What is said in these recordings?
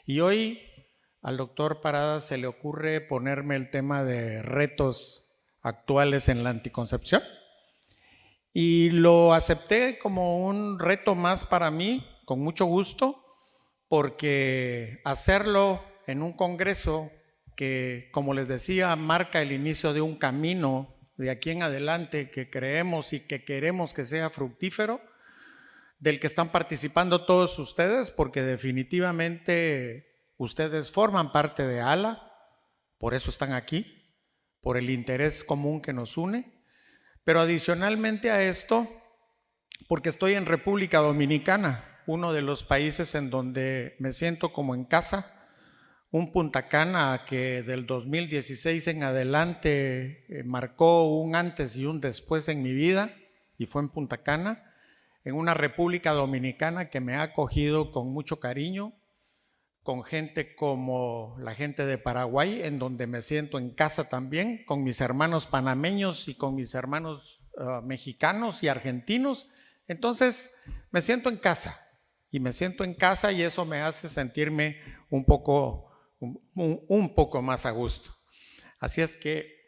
Y hoy al doctor Parada se le ocurre ponerme el tema de retos actuales en la anticoncepción. Y lo acepté como un reto más para mí, con mucho gusto, porque hacerlo en un congreso que, como les decía, marca el inicio de un camino de aquí en adelante que creemos y que queremos que sea fructífero, del que están participando todos ustedes, porque definitivamente ustedes forman parte de ALA, por eso están aquí, por el interés común que nos une, pero adicionalmente a esto, porque estoy en República Dominicana, uno de los países en donde me siento como en casa, un Punta Cana que del 2016 en adelante marcó un antes y un después en mi vida, y fue en Punta Cana, en una República Dominicana que me ha acogido con mucho cariño, con gente como la gente de Paraguay, en donde me siento en casa también, con mis hermanos panameños y con mis hermanos mexicanos y argentinos. Entonces me siento en casa y eso me hace sentirme un poco más a gusto. Así es que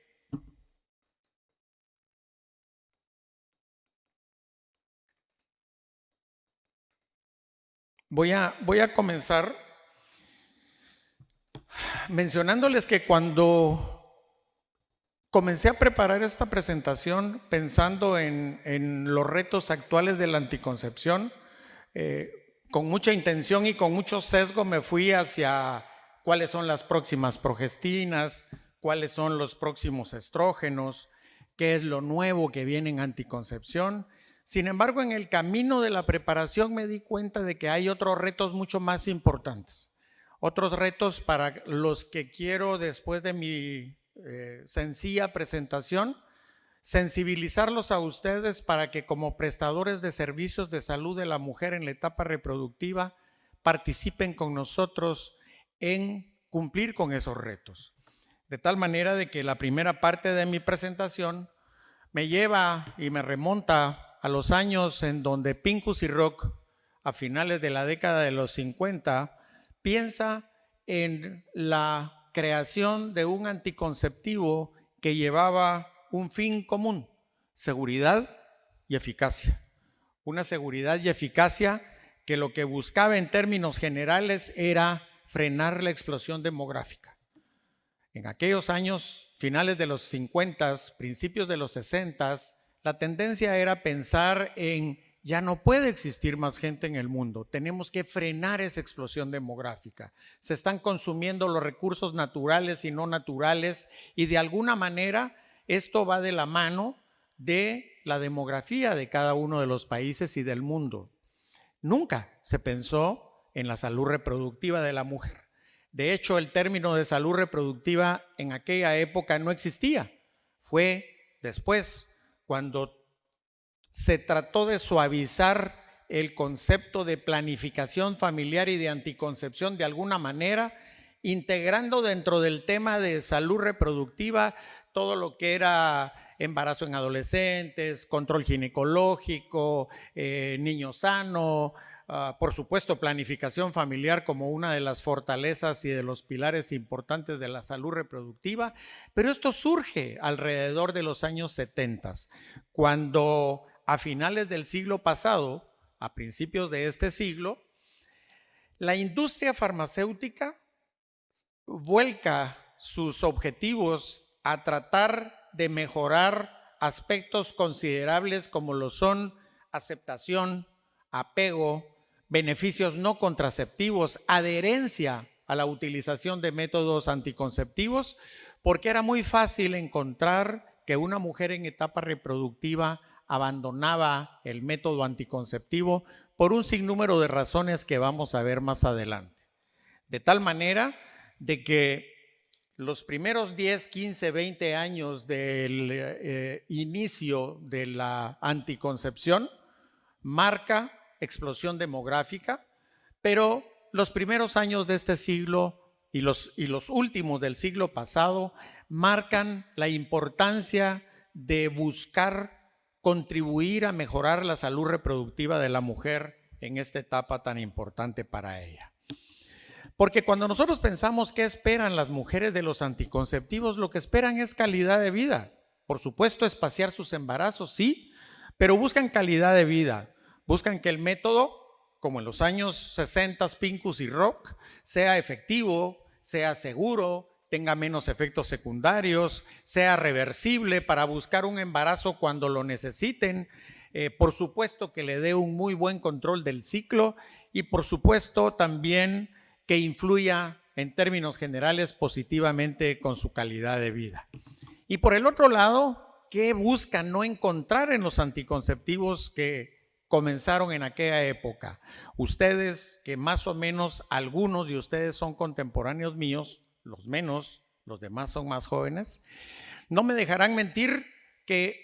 voy a comenzar mencionándoles que cuando comencé a preparar esta presentación pensando en los retos actuales de la anticoncepción, con mucha intención y con mucho sesgo me fui hacia cuáles son las próximas progestinas, cuáles son los próximos estrógenos, qué es lo nuevo que viene en anticoncepción. Sin embargo, en el camino de la preparación me di cuenta de que hay otros retos mucho más importantes. Otros retos para los que quiero, después de mi sencilla presentación, sensibilizarlos a ustedes para que como prestadores de servicios de salud de la mujer en la etapa reproductiva participen con nosotros en cumplir con esos retos. De tal manera de que la primera parte de mi presentación me lleva y me remonta a los años en donde Pincus y Rock, a finales de la década de los 50, piensa en la creación de un anticonceptivo que llevaba un fin común: seguridad y eficacia. Una seguridad y eficacia que lo que buscaba en términos generales era frenar la explosión demográfica. En aquellos años, finales de los 50, principios de los 60, la tendencia era pensar en ya no puede existir más gente en el mundo, tenemos que frenar esa explosión demográfica. Se están consumiendo los recursos naturales y no naturales y de alguna manera esto va de la mano de la demografía de cada uno de los países y del mundo. Nunca se pensó en la salud reproductiva de la mujer. De hecho, el término de salud reproductiva en aquella época no existía. Fue después, cuando se trató de suavizar el concepto de planificación familiar y de anticoncepción de alguna manera, integrando dentro del tema de salud reproductiva todo lo que era embarazo en adolescentes, control ginecológico, niño sano, por supuesto planificación familiar como una de las fortalezas y de los pilares importantes de la salud reproductiva, pero esto surge alrededor de los años 70, cuando a finales del siglo pasado, a principios de este siglo, la industria farmacéutica vuelca sus objetivos a tratar de mejorar aspectos considerables como lo son aceptación, apego, beneficios no contraceptivos, adherencia a la utilización de métodos anticonceptivos, porque era muy fácil encontrar que una mujer en etapa reproductiva abandonaba el método anticonceptivo por un sinnúmero de razones que vamos a ver más adelante. De tal manera de que los primeros 10, 15, 20 años del inicio de la anticoncepción marca explosión demográfica, pero los primeros años de este siglo y los últimos del siglo pasado marcan la importancia de buscar contribuir a mejorar la salud reproductiva de la mujer en esta etapa tan importante para ella. Porque cuando nosotros pensamos qué esperan las mujeres de los anticonceptivos, lo que esperan es calidad de vida. Por supuesto, espaciar sus embarazos, sí, pero buscan calidad de vida. Buscan que el método, como en los años 60, Pincus y Rock, sea efectivo, sea seguro, tenga menos efectos secundarios, sea reversible para buscar un embarazo cuando lo necesiten. Por supuesto que le dé un muy buen control del ciclo y por supuesto también que influya en términos generales positivamente con su calidad de vida. Y por el otro lado, ¿qué busca no encontrar en los anticonceptivos que comenzaron en aquella época? Ustedes, que más o menos algunos de ustedes son contemporáneos míos, los menos, los demás son más jóvenes, no me dejarán mentir que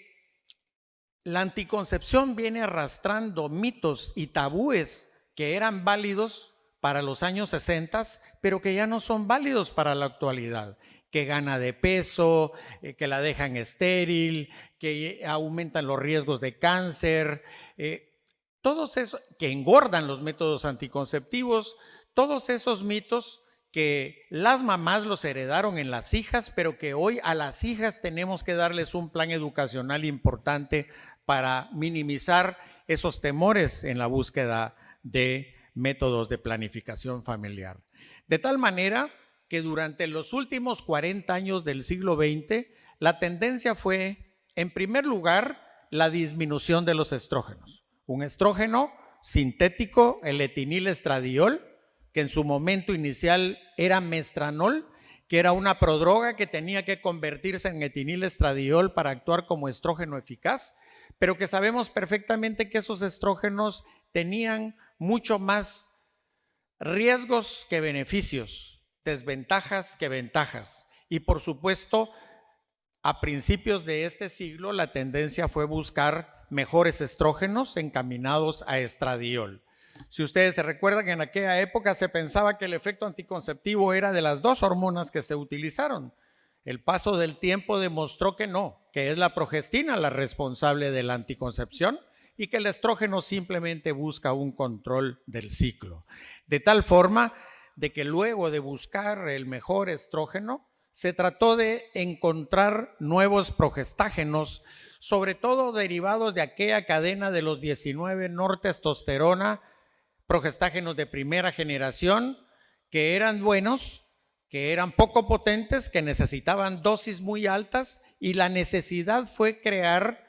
la anticoncepción viene arrastrando mitos y tabúes que eran válidos para los años 60, pero que ya no son válidos para la actualidad. Que gana de peso, que la dejan estéril, que aumentan los riesgos de cáncer, todos esos, que engordan los métodos anticonceptivos, todos esos mitos que las mamás los heredaron en las hijas, pero que hoy a las hijas tenemos que darles un plan educacional importante para minimizar esos temores en la búsqueda de métodos de planificación familiar. De tal manera que durante los últimos 40 años del siglo XX, la tendencia fue, en primer lugar, la disminución de los estrógenos. Un estrógeno sintético, el etinil-estradiol, que en su momento inicial era mestranol, que era una prodroga que tenía que convertirse en etinil-estradiol para actuar como estrógeno eficaz, pero que sabemos perfectamente que esos estrógenos tenían mucho más riesgos que beneficios, desventajas que ventajas. Y por supuesto, a principios de este siglo, la tendencia fue buscar mejores estrógenos encaminados a estradiol. Si ustedes se recuerdan que en aquella época se pensaba que el efecto anticonceptivo era de las dos hormonas que se utilizaron. El paso del tiempo demostró que no, que es la progestina la responsable de la anticoncepción y que el estrógeno simplemente busca un control del ciclo. De tal forma de que luego de buscar el mejor estrógeno, se trató de encontrar nuevos progestágenos, sobre todo derivados de aquella cadena de los 19 nortestosterona, progestágenos de primera generación, que eran buenos, que eran poco potentes, que necesitaban dosis muy altas, y la necesidad fue crear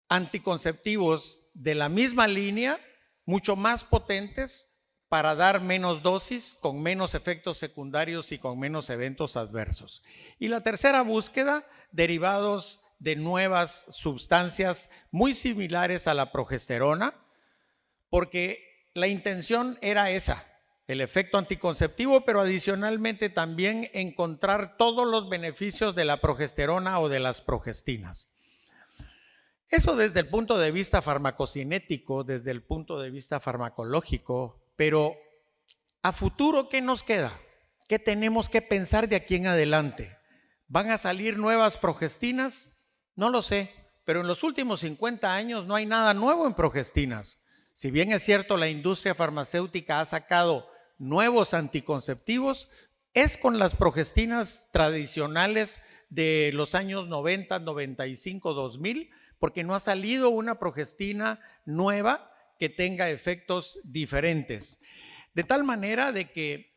anticonceptivos de la misma línea, mucho más potentes, para dar menos dosis, con menos efectos secundarios y con menos eventos adversos. Y la tercera búsqueda, derivados de nuevas sustancias muy similares a la progesterona, porque la intención era esa, el efecto anticonceptivo, pero adicionalmente también encontrar todos los beneficios de la progesterona o de las progestinas. Eso desde el punto de vista farmacocinético, desde el punto de vista farmacológico, pero a futuro, ¿qué nos queda? ¿Qué tenemos que pensar de aquí en adelante? ¿Van a salir nuevas progestinas? No lo sé, pero en los últimos 50 años no hay nada nuevo en progestinas. Si bien es cierto, la industria farmacéutica ha sacado nuevos anticonceptivos, es con las progestinas tradicionales de los años 90, 95, 2000, porque no ha salido una progestina nueva que tenga efectos diferentes. De tal manera de que,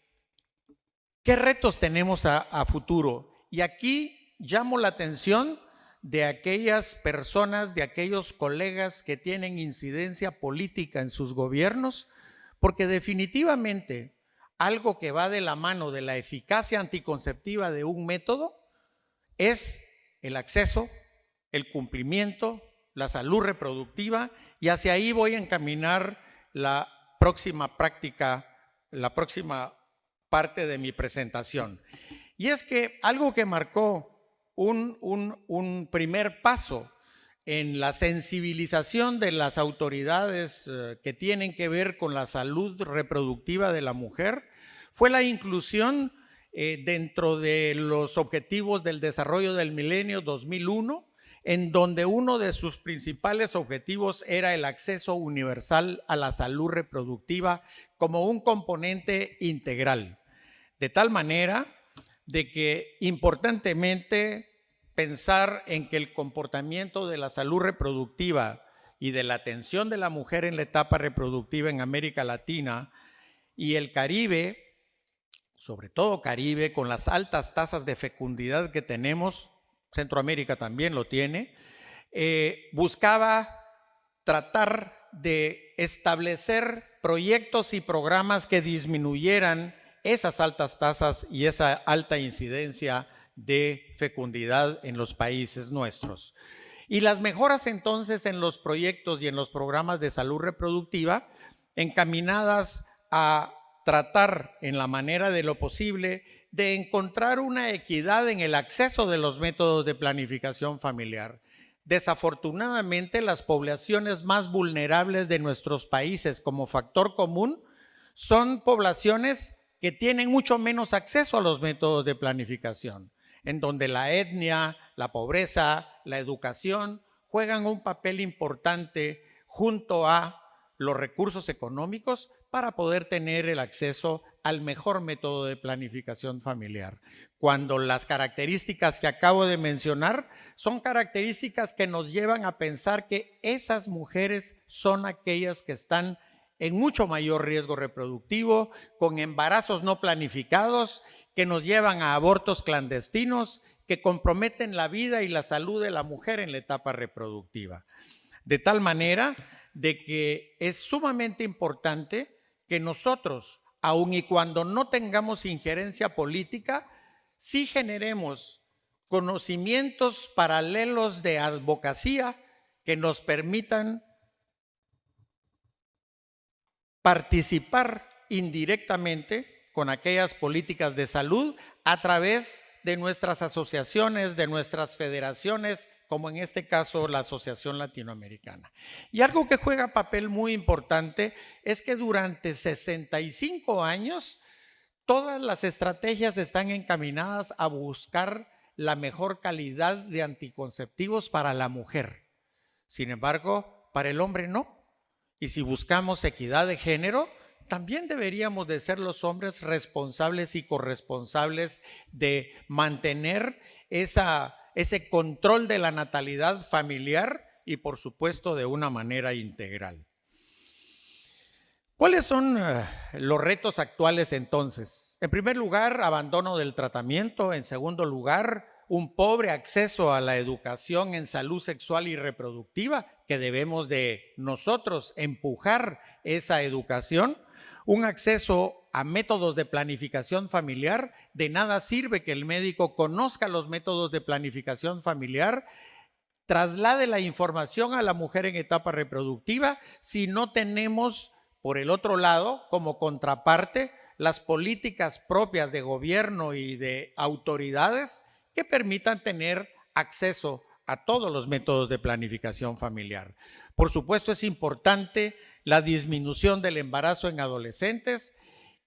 ¿qué retos tenemos a futuro? Y aquí llamo la atención de aquellas personas, de aquellos colegas que tienen incidencia política en sus gobiernos, porque definitivamente algo que va de la mano de la eficacia anticonceptiva de un método es el acceso, el cumplimiento, la salud reproductiva, y hacia ahí voy a encaminar la próxima práctica, la próxima parte de mi presentación. Y es que algo que marcó un primer paso en la sensibilización de las autoridades que tienen que ver con la salud reproductiva de la mujer fue la inclusión dentro de los objetivos del desarrollo del milenio 2001, en donde uno de sus principales objetivos era el acceso universal a la salud reproductiva como un componente integral, de tal manera de que importantemente pensar en que el comportamiento de la salud reproductiva y de la atención de la mujer en la etapa reproductiva en América Latina y el Caribe, sobre todo Caribe, con las altas tasas de fecundidad que tenemos, Centroamérica también lo tiene, buscaba tratar de establecer proyectos y programas que disminuyeran esas altas tasas y esa alta incidencia de fecundidad en los países nuestros. Y las mejoras entonces en los proyectos y en los programas de salud reproductiva encaminadas a tratar en la manera de lo posible de encontrar una equidad en el acceso de los métodos de planificación familiar. Desafortunadamente, las poblaciones más vulnerables de nuestros países como factor común son poblaciones que tienen mucho menos acceso a los métodos de planificación, en donde la etnia, la pobreza, la educación juegan un papel importante junto a los recursos económicos para poder tener el acceso al mejor método de planificación familiar. Cuando las características que acabo de mencionar son características que nos llevan a pensar que esas mujeres son aquellas que están en mucho mayor riesgo reproductivo, con embarazos no planificados, que nos llevan a abortos clandestinos, que comprometen la vida y la salud de la mujer en la etapa reproductiva. De tal manera de que es sumamente importante que nosotros, aun y cuando no tengamos injerencia política, sí generemos conocimientos paralelos de advocacia que nos permitan participar indirectamente con aquellas políticas de salud a través de nuestras asociaciones, de nuestras federaciones, como en este caso la Asociación Latinoamericana. Y algo que juega papel muy importante es que durante 65 años todas las estrategias están encaminadas a buscar la mejor calidad de anticonceptivos para la mujer. Sin embargo, para el hombre no. Y si buscamos equidad de género, también deberíamos de ser los hombres responsables y corresponsables de mantener ese control de la natalidad familiar y por supuesto de una manera integral. ¿Cuáles son los retos actuales entonces? En primer lugar, abandono del tratamiento. En segundo lugar, un pobre acceso a la educación en salud sexual y reproductiva, que debemos de nosotros empujar esa educación. Un acceso a métodos de planificación familiar. De nada sirve que el médico conozca los métodos de planificación familiar, traslade la información a la mujer en etapa reproductiva, si no tenemos, por el otro lado, como contraparte, las políticas propias de gobierno y de autoridades que permitan tener acceso a todos los métodos de planificación familiar. Por supuesto, es importante la disminución del embarazo en adolescentes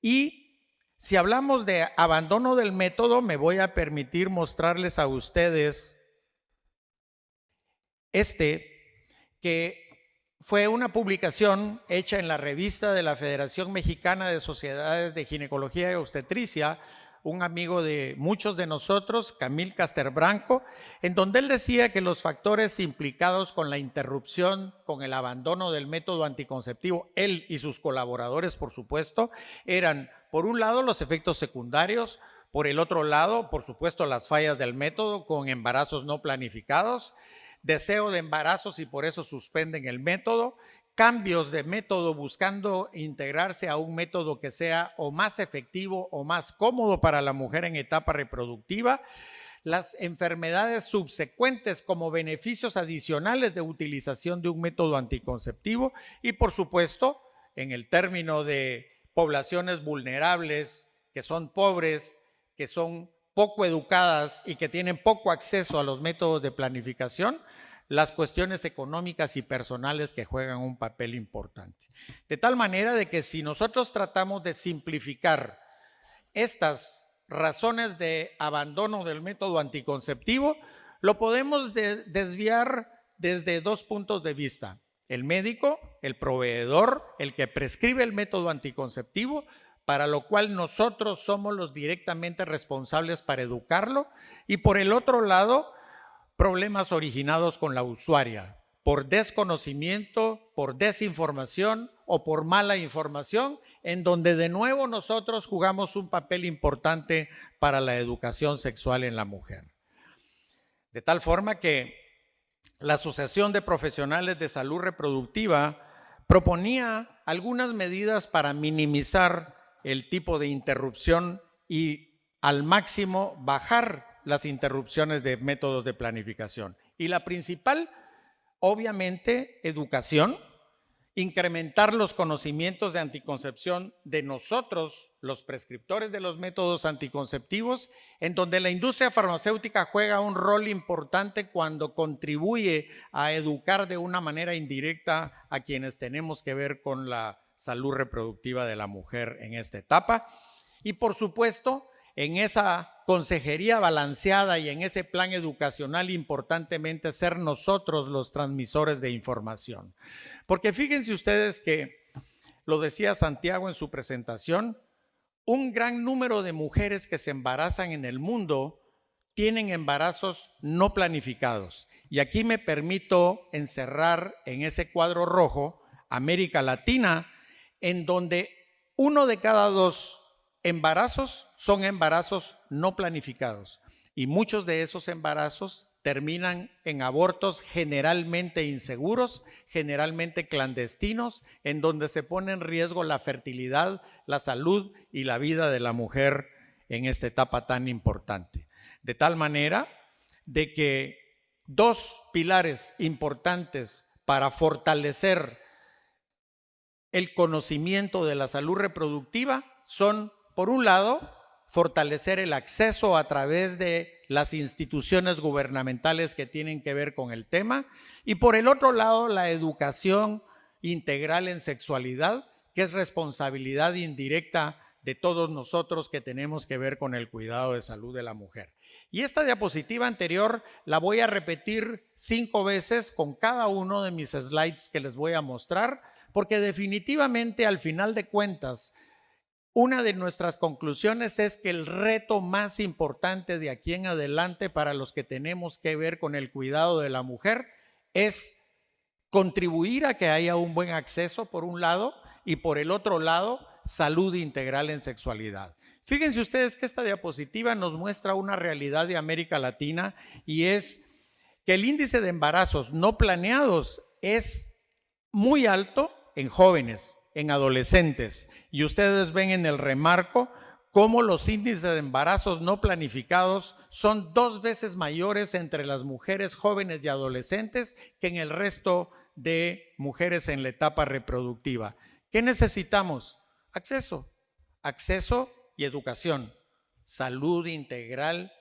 y si hablamos de abandono del método, me voy a permitir mostrarles a ustedes que fue una publicación hecha en la revista de la Federación Mexicana de Sociedades de Ginecología y Obstetricia, un amigo de muchos de nosotros, Camil Casterbranco, en donde él decía que los factores implicados con la interrupción, con el abandono del método anticonceptivo, él y sus colaboradores, por supuesto, eran, por un lado, los efectos secundarios, por el otro lado, por supuesto, las fallas del método con embarazos no planificados, deseo de embarazos y por eso suspenden el método, cambios de método buscando integrarse a un método que sea o más efectivo o más cómodo para la mujer en etapa reproductiva, las enfermedades subsecuentes como beneficios adicionales de utilización de un método anticonceptivo y por supuesto, en el término de poblaciones vulnerables, que son pobres, que son poco educadas y que tienen poco acceso a los métodos de planificación, las cuestiones económicas y personales que juegan un papel importante. De tal manera de que si nosotros tratamos de simplificar estas razones de abandono del método anticonceptivo, lo podemos desviar desde dos puntos de vista. El médico, el proveedor, el que prescribe el método anticonceptivo, para lo cual nosotros somos los directamente responsables para educarlo. Y por el otro lado, problemas originados con la usuaria, por desconocimiento, por desinformación o por mala información, en donde de nuevo nosotros jugamos un papel importante para la educación sexual en la mujer. De tal forma que la Asociación de Profesionales de Salud Reproductiva proponía algunas medidas para minimizar el tipo de interrupción y al máximo bajar las interrupciones de métodos de planificación. Y la principal, obviamente, educación, incrementar los conocimientos de anticoncepción de nosotros, los prescriptores de los métodos anticonceptivos, en donde la industria farmacéutica juega un rol importante cuando contribuye a educar de una manera indirecta a quienes tenemos que ver con la salud reproductiva de la mujer en esta etapa. Y por supuesto, en esa consejería balanceada y en ese plan educacional, importantemente ser nosotros los transmisores de información. Porque fíjense ustedes que, lo decía Santiago en su presentación, un gran número de mujeres que se embarazan en el mundo tienen embarazos no planificados. Y aquí me permito encerrar en ese cuadro rojo América Latina, en donde 1 de cada 2 embarazos son embarazos no planificados y muchos de esos embarazos terminan en abortos generalmente inseguros, generalmente clandestinos, en donde se pone en riesgo la fertilidad, la salud y la vida de la mujer en esta etapa tan importante. De tal manera de que 2 pilares importantes para fortalecer el conocimiento de la salud reproductiva son, por un lado, fortalecer el acceso a través de las instituciones gubernamentales que tienen que ver con el tema, y por el otro lado, la educación integral en sexualidad, que es responsabilidad indirecta de todos nosotros que tenemos que ver con el cuidado de salud de la mujer. Y esta diapositiva anterior la voy a repetir 5 veces con cada uno de mis slides que les voy a mostrar, porque definitivamente al final de cuentas, una de nuestras conclusiones es que el reto más importante de aquí en adelante para los que tenemos que ver con el cuidado de la mujer es contribuir a que haya un buen acceso por un lado y por el otro lado salud integral en sexualidad. Fíjense ustedes que esta diapositiva nos muestra una realidad de América Latina y es que el índice de embarazos no planeados es muy alto en jóvenes, en adolescentes. Y ustedes ven en el remarco cómo los índices de embarazos no planificados son 2 veces mayores entre las mujeres jóvenes y adolescentes que en el resto de mujeres en la etapa reproductiva. ¿Qué necesitamos? Acceso y educación, salud integral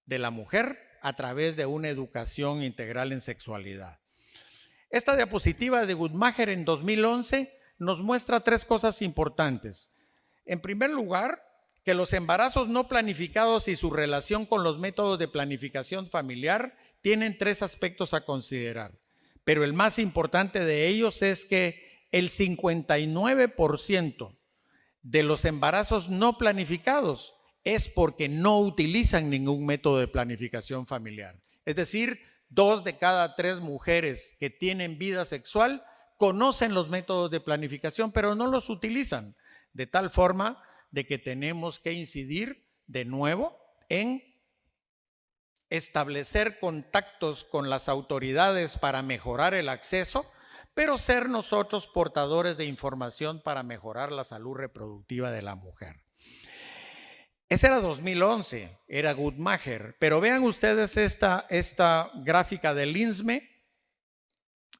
de la mujer a través de una educación integral en sexualidad. Esta diapositiva de Guttmacher en 2011 nos muestra 3 cosas importantes. En primer lugar, que los embarazos no planificados y su relación con los métodos de planificación familiar tienen 3 aspectos a considerar, pero el más importante de ellos es que el 59% de los embarazos no planificados es porque no utilizan ningún método de planificación familiar. Es decir, 2 de cada 3 mujeres que tienen vida sexual conocen los métodos de planificación, pero no los utilizan, de tal forma de que tenemos que incidir de nuevo en establecer contactos con las autoridades para mejorar el acceso, pero ser nosotros portadores de información para mejorar la salud reproductiva de la mujer. Ese era 2011, era Guttmacher, pero vean ustedes esta gráfica del INSME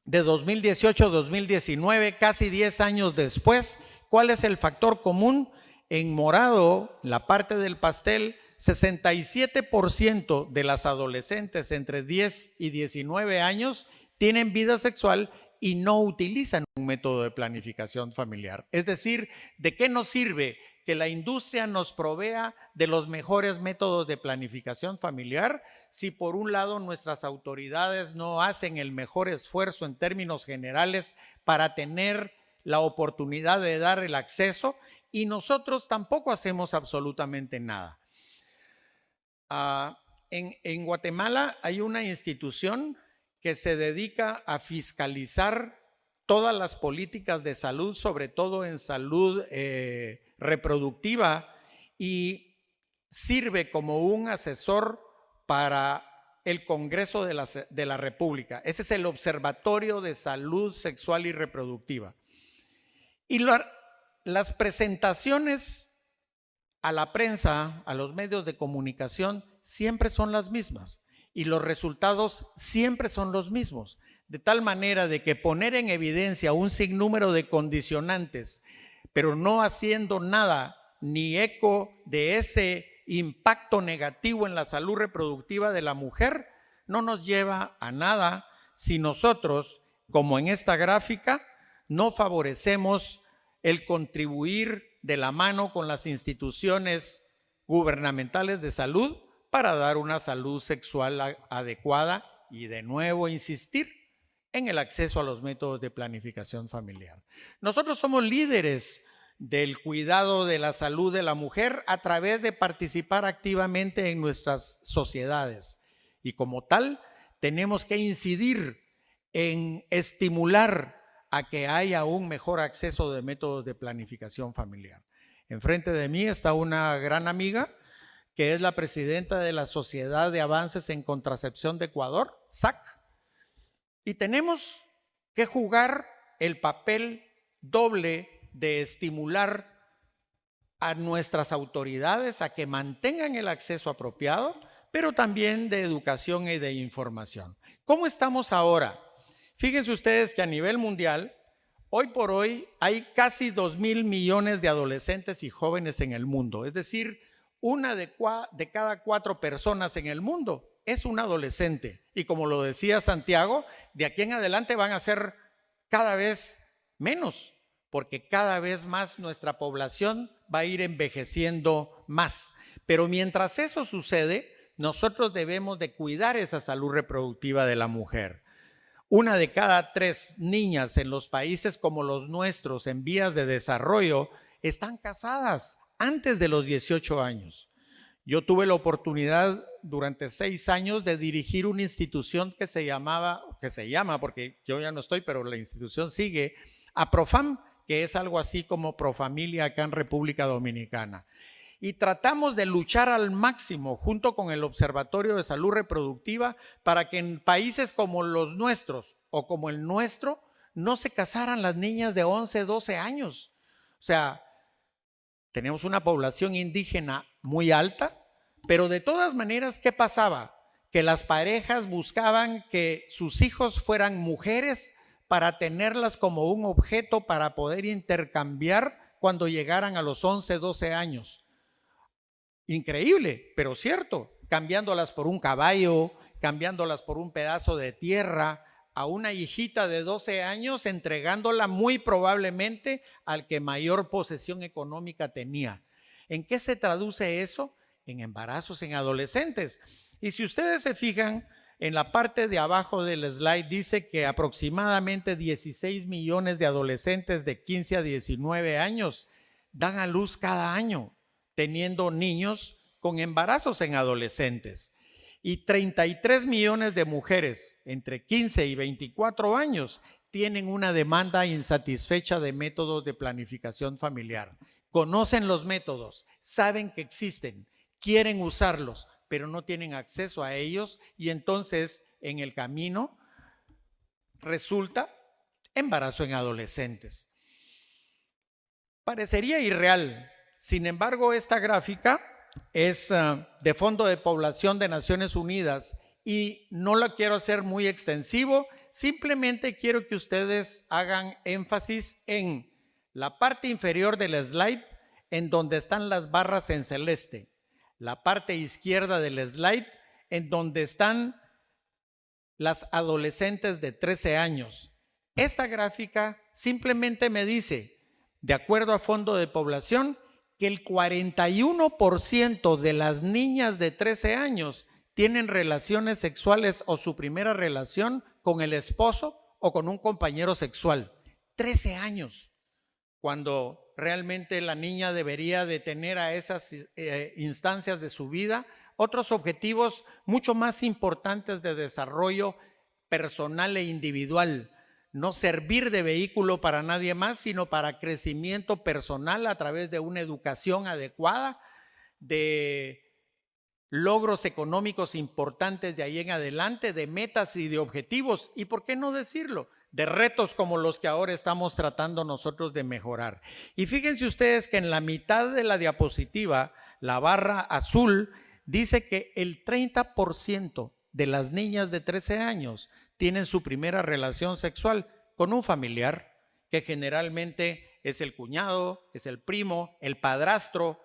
de 2018-2019, casi 10 años después. ¿Cuál es el factor común? En morado, la parte del pastel, 67% de las adolescentes entre 10 y 19 años tienen vida sexual y no utilizan un método de planificación familiar. Es decir, ¿de qué nos sirve que la industria nos provea de los mejores métodos de planificación familiar si por un lado nuestras autoridades no hacen el mejor esfuerzo en términos generales para tener la oportunidad de dar el acceso y nosotros tampoco hacemos absolutamente nada? En Guatemala hay una institución que se dedica a fiscalizar todas las políticas de salud, sobre todo en salud reproductiva, y sirve como un asesor para el Congreso de la República. Ese es el Observatorio de Salud Sexual y Reproductiva. Y las presentaciones a la prensa, a los medios de comunicación, siempre son las mismas y los resultados siempre son los mismos, de tal manera de que poner en evidencia un sinnúmero de condicionantes, pero no haciendo nada ni eco de ese impacto negativo en la salud reproductiva de la mujer, no nos lleva a nada si nosotros, como en esta gráfica, no favorecemos el contribuir de la mano con las instituciones gubernamentales de salud para dar una salud sexual adecuada y, de nuevo, insistir en el acceso a los métodos de planificación familiar. Nosotros somos líderes del cuidado de la salud de la mujer a través de participar activamente en nuestras sociedades y como tal tenemos que incidir en estimular a que haya un mejor acceso de métodos de planificación familiar. Enfrente de mí está una gran amiga que es la presidenta de la Sociedad de Avances en Contracepción de Ecuador, SAC, y tenemos que jugar el papel doble de estimular a nuestras autoridades a que mantengan el acceso apropiado, pero también de educación y de información. ¿Cómo estamos ahora? Fíjense ustedes que a nivel mundial, hoy por hoy hay casi 2.000 millones de adolescentes y jóvenes en el mundo, es decir, una de cada 4 personas en el mundo es un adolescente. Y como lo decía Santiago, de aquí en adelante van a ser cada vez menos, porque cada vez más nuestra población va a ir envejeciendo más. Pero mientras eso sucede, nosotros debemos de cuidar esa salud reproductiva de la mujer. Una de cada 3 niñas en los países como los nuestros en vías de desarrollo están casadas antes de los 18 años. Yo tuve la oportunidad durante 6 años de dirigir una institución que se llama, porque yo ya no estoy, pero la institución sigue, APROFAM, que es algo así como Profamilia acá en República Dominicana. Y tratamos de luchar al máximo junto con el Observatorio de Salud Reproductiva para que en países como los nuestros o como el nuestro no se casaran las niñas de 11, 12 años. O sea, tenemos una población indígena muy alta, pero de todas maneras, ¿qué pasaba? Que las parejas buscaban que sus hijos fueran mujeres para tenerlas como un objeto para poder intercambiar cuando llegaran a los 11, 12 años. Increíble, pero cierto, cambiándolas por un caballo, cambiándolas por un pedazo de tierra, a una hijita de 12 años, entregándola muy probablemente al que mayor posesión económica tenía. ¿En qué se traduce eso? En embarazos en adolescentes. Y si ustedes se fijan, en la parte de abajo del slide dice que aproximadamente 16 millones de adolescentes de 15 a 19 años dan a luz cada año, teniendo niños con embarazos en adolescentes. Y 33 millones de mujeres entre 15 y 24 años tienen una demanda insatisfecha de métodos de planificación familiar. Conocen los métodos, saben que existen, quieren usarlos, pero no tienen acceso a ellos y entonces en el camino resulta embarazo en adolescentes. Parecería irreal, sin embargo esta gráfica es de Fondo de Población de Naciones Unidas y no la quiero hacer muy extensivo, simplemente quiero que ustedes hagan énfasis en la parte inferior del slide en donde están las barras en celeste, la parte izquierda del slide en donde están las adolescentes de 13 años. Esta gráfica simplemente me dice, de acuerdo a Fondo de Población, que el 41% de las niñas de 13 años tienen relaciones sexuales o su primera relación con el esposo o con un compañero sexual. 13 años, cuando realmente la niña debería de tener a esas instancias de su vida otros objetivos mucho más importantes de desarrollo personal e individual. No servir de vehículo para nadie más, sino para crecimiento personal a través de una educación adecuada, de logros económicos importantes de ahí en adelante, de metas y de objetivos, y por qué no decirlo, de retos como los que ahora estamos tratando nosotros de mejorar. Y fíjense ustedes que en la mitad de la diapositiva, la barra azul dice que el 30% de las niñas de 13 años tienen su primera relación sexual con un familiar, que generalmente es el cuñado, es el primo, el padrastro,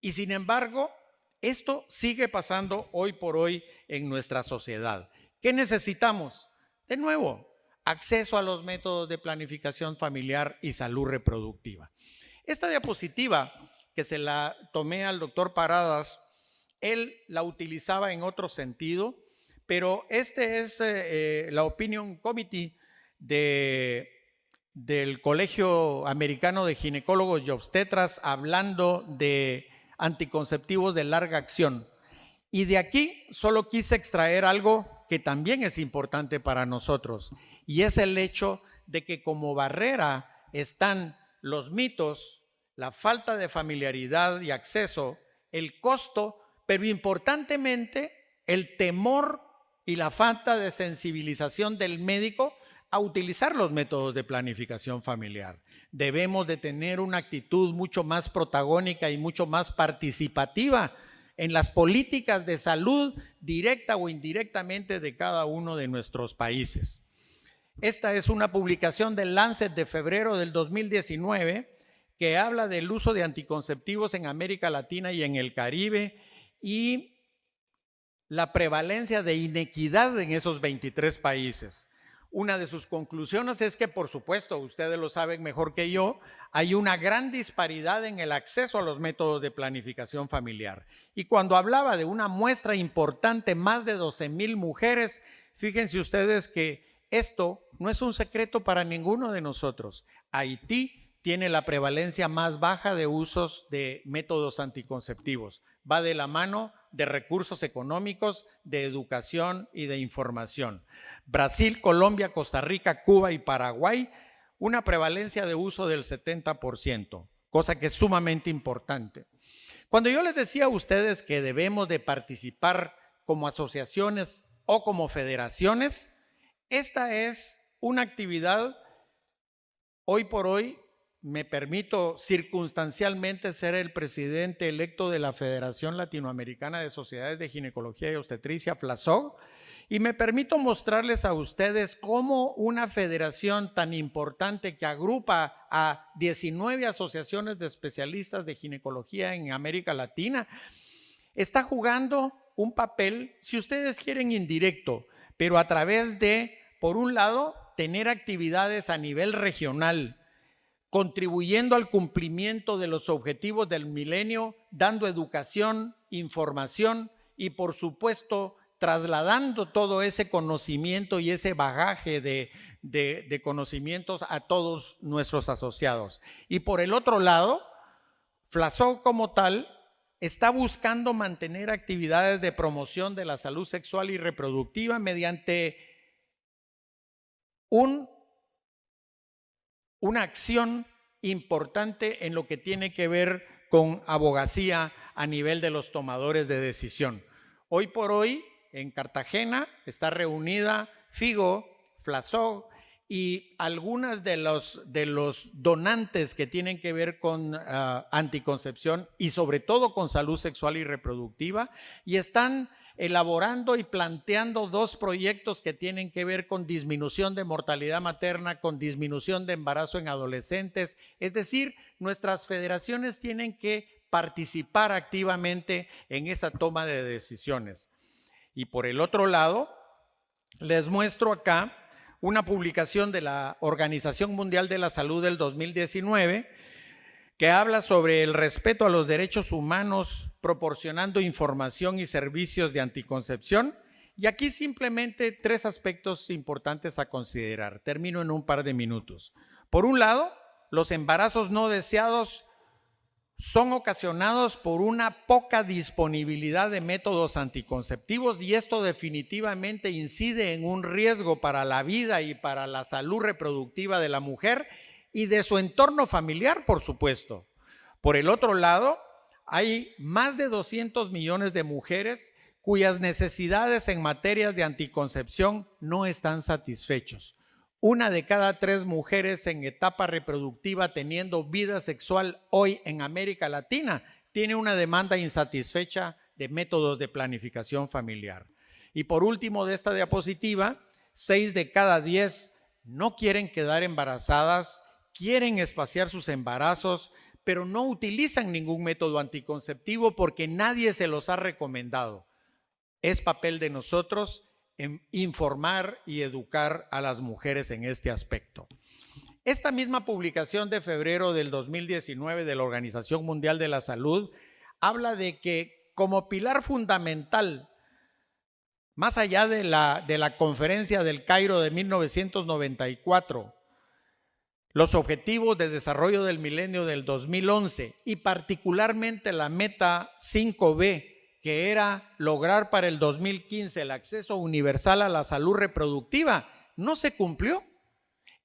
y sin embargo, esto sigue pasando hoy por hoy en nuestra sociedad. ¿Qué necesitamos? De nuevo, acceso a los métodos de planificación familiar y salud reproductiva. Esta diapositiva, que se la tomé al doctor Paradas, él la utilizaba en otro sentido, pero este es la Opinion Committee del Colegio Americano de Ginecólogos y Obstetras hablando de anticonceptivos de larga acción. Y de aquí solo quise extraer algo que también es importante para nosotros, y es el hecho de que como barrera están los mitos, la falta de familiaridad y acceso, el costo, pero importantemente el temor y la falta de sensibilización del médico a utilizar los métodos de planificación familiar. Debemos de tener una actitud mucho más protagónica y mucho más participativa en las políticas de salud directa o indirectamente de cada uno de nuestros países. Esta es una publicación del Lancet de febrero del 2019 que habla del uso de anticonceptivos en América Latina y en el Caribe y la prevalencia de inequidad en esos 23 países. Una de sus conclusiones es que, por supuesto, ustedes lo saben mejor que yo, hay una gran disparidad en el acceso a los métodos de planificación familiar. Y cuando hablaba de una muestra importante, más de 12,000 mujeres, fíjense ustedes que esto no es un secreto para ninguno de nosotros. Haití tiene la prevalencia más baja de usos de métodos anticonceptivos. Va de la mano de recursos económicos, de educación y de información. Brasil, Colombia, Costa Rica, Cuba y Paraguay, una prevalencia de uso del 70%, cosa que es sumamente importante. Cuando yo les decía a ustedes que debemos de participar como asociaciones o como federaciones, esta es una actividad, hoy por hoy, me permito circunstancialmente ser el presidente electo de la Federación Latinoamericana de Sociedades de Ginecología y Obstetricia, FLASOG, y me permito mostrarles a ustedes cómo una federación tan importante que agrupa a 19 asociaciones de especialistas de ginecología en América Latina está jugando un papel, si ustedes quieren, indirecto, pero a través de, por un lado, tener actividades a nivel regional, contribuyendo al cumplimiento de los objetivos del milenio, dando educación, información y, por supuesto, trasladando todo ese conocimiento y ese bagaje de conocimientos a todos nuestros asociados. Y por el otro lado, FLASOG como tal está buscando mantener actividades de promoción de la salud sexual y reproductiva mediante una acción importante en lo que tiene que ver con abogacía a nivel de los tomadores de decisión. Hoy por hoy, en Cartagena está reunida FIGO, FLASOG y algunas de los donantes que tienen que ver con anticoncepción y sobre todo con salud sexual y reproductiva, y están elaborando y planteando 2 proyectos que tienen que ver con disminución de mortalidad materna, con disminución de embarazo en adolescentes. Es decir, nuestras federaciones tienen que participar activamente en esa toma de decisiones. Y por el otro lado, les muestro acá una publicación de la Organización Mundial de la Salud del 2019 que habla sobre el respeto a los derechos humanos, proporcionando información y servicios de anticoncepción. Y aquí simplemente 3 aspectos importantes a considerar. Termino en un par de minutos. Por un lado, los embarazos no deseados son ocasionados por una poca disponibilidad de métodos anticonceptivos, y esto definitivamente incide en un riesgo para la vida y para la salud reproductiva de la mujer y de su entorno familiar, por supuesto. Por el otro lado, hay más de 200 millones de mujeres cuyas necesidades en materia de anticoncepción no están satisfechos. 1 de cada 3 mujeres en etapa reproductiva teniendo vida sexual hoy en América Latina tiene una demanda insatisfecha de métodos de planificación familiar. Y por último de esta diapositiva, 6 de cada 10 no quieren quedar embarazadas, quieren espaciar sus embarazos, pero no utilizan ningún método anticonceptivo porque nadie se los ha recomendado. Es papel de nosotros informar y educar a las mujeres en este aspecto. Esta misma publicación de febrero del 2019 de la Organización Mundial de la Salud habla de que como pilar fundamental, más allá de la conferencia del Cairo de 1994, los objetivos de desarrollo del milenio del 2011 y particularmente la meta 5B, que era lograr para el 2015 el acceso universal a la salud reproductiva, no se cumplió.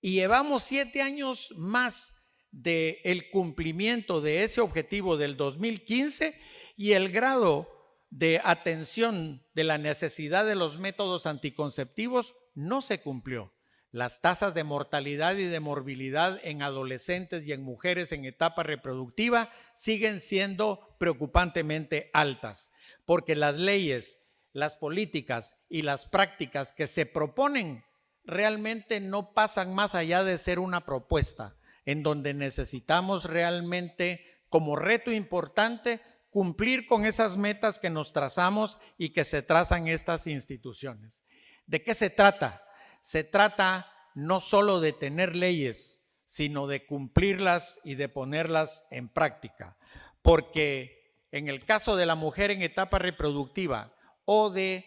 Y llevamos 7 años más del cumplimiento de ese objetivo del 2015 y el grado de atención de la necesidad de los métodos anticonceptivos no se cumplió. Las tasas de mortalidad y de morbilidad en adolescentes y en mujeres en etapa reproductiva siguen siendo preocupantemente altas, porque las leyes, las políticas y las prácticas que se proponen realmente no pasan más allá de ser una propuesta, en donde necesitamos realmente como reto importante cumplir con esas metas que nos trazamos y que se trazan estas instituciones. ¿De qué se trata? Se trata no solo de tener leyes, sino de cumplirlas y de ponerlas en práctica. Porque en el caso de la mujer en etapa reproductiva o de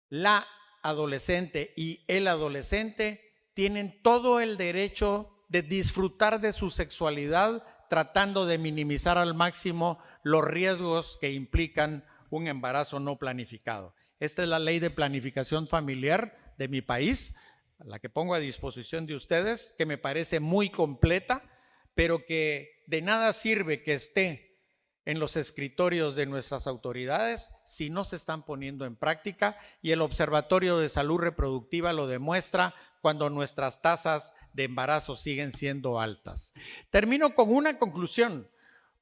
la adolescente y el adolescente, tienen todo el derecho de disfrutar de su sexualidad, tratando de minimizar al máximo los riesgos que implican un embarazo no planificado. Esta es la ley de planificación familiar de mi país, la que pongo a disposición de ustedes, que me parece muy completa, pero que de nada sirve que esté en los escritorios de nuestras autoridades si no se están poniendo en práctica, y el Observatorio de Salud Reproductiva lo demuestra cuando nuestras tasas de embarazo siguen siendo altas. Termino con una conclusión.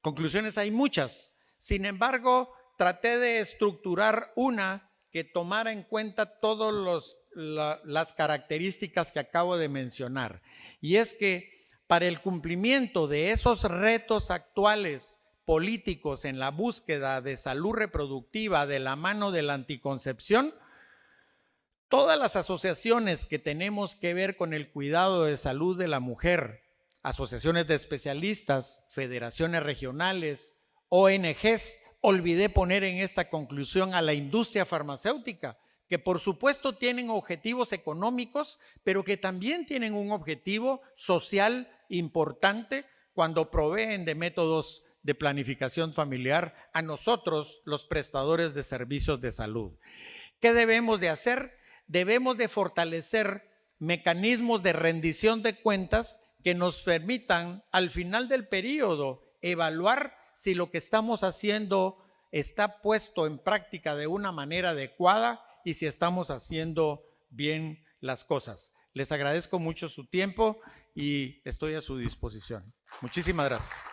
Conclusiones hay muchas, sin embargo, traté de estructurar una que tomara en cuenta todas las características que acabo de mencionar. Y es que para el cumplimiento de esos retos actuales políticos en la búsqueda de salud reproductiva de la mano de la anticoncepción, todas las asociaciones que tenemos que ver con el cuidado de salud de la mujer, asociaciones de especialistas, federaciones regionales, ONGs, olvidé poner en esta conclusión a la industria farmacéutica, que por supuesto tienen objetivos económicos, pero que también tienen un objetivo social importante cuando proveen de métodos de planificación familiar a nosotros, los prestadores de servicios de salud. ¿Qué debemos de hacer? Debemos de fortalecer mecanismos de rendición de cuentas que nos permitan al final del periodo evaluar si lo que estamos haciendo está puesto en práctica de una manera adecuada y si estamos haciendo bien las cosas. Les agradezco mucho su tiempo y estoy a su disposición. Muchísimas gracias.